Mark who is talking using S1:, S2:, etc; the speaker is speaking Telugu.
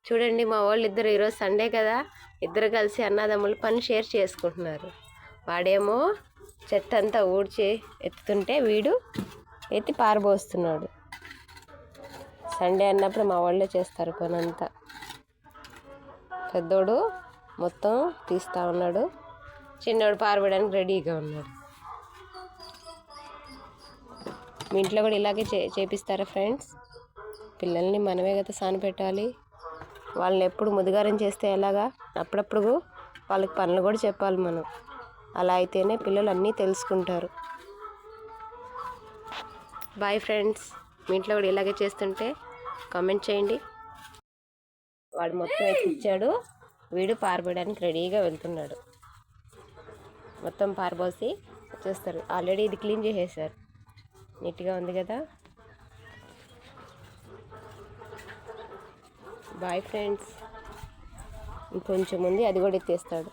S1: చూడండి మా వాళ్ళు ఇద్దరు ఈరోజు సండే కదా, ఇద్దరు కలిసి అన్నదమ్ములు పని షేర్ చేసుకుంటున్నారు. వాడేమో చెత్త అంతా ఊడ్చి ఎత్తుతుంటే వీడు ఎత్తి పారబోస్తున్నాడు. సండే అన్నప్పుడు మా వాళ్ళే చేస్తారు పని అంతా. పెద్దోడు మొత్తం తీస్తూ ఉన్నాడు, చిన్నోడు పారబోయడానికి రెడీగా ఉన్నాడు. మీ ఇంట్లో కూడా ఇలాగే చేపిస్తారా ఫ్రెండ్స్? పిల్లల్ని మనమే కదా సాని పెట్టాలి. వాళ్ళని ఎప్పుడు ముదిగారం చేస్తే ఎలాగా? అప్పుడప్పుడు వాళ్ళకి పనులు కూడా చెప్పాలి మనం. అలా అయితేనే పిల్లలు అన్నీ తెలుసుకుంటారు. Bye friends. మీ ఇంట్లో కూడా ఇలాగే చేస్తుంటే కామెంట్ చేయండి. వాడు మొత్తం ఎత్తిచ్చాడు, వీడు పారబోయడానికి రెడీగా వెళ్తున్నాడు. మొత్తం పారబోసి వచ్చేస్తారు. ఆల్రెడీ ఇది క్లీన్ చేసేసారు, నీట్గా ఉంది కదా. Boy friends. ఇంకొంచెం ఉంది, అది కూడా ఎత్తేస్తాడు.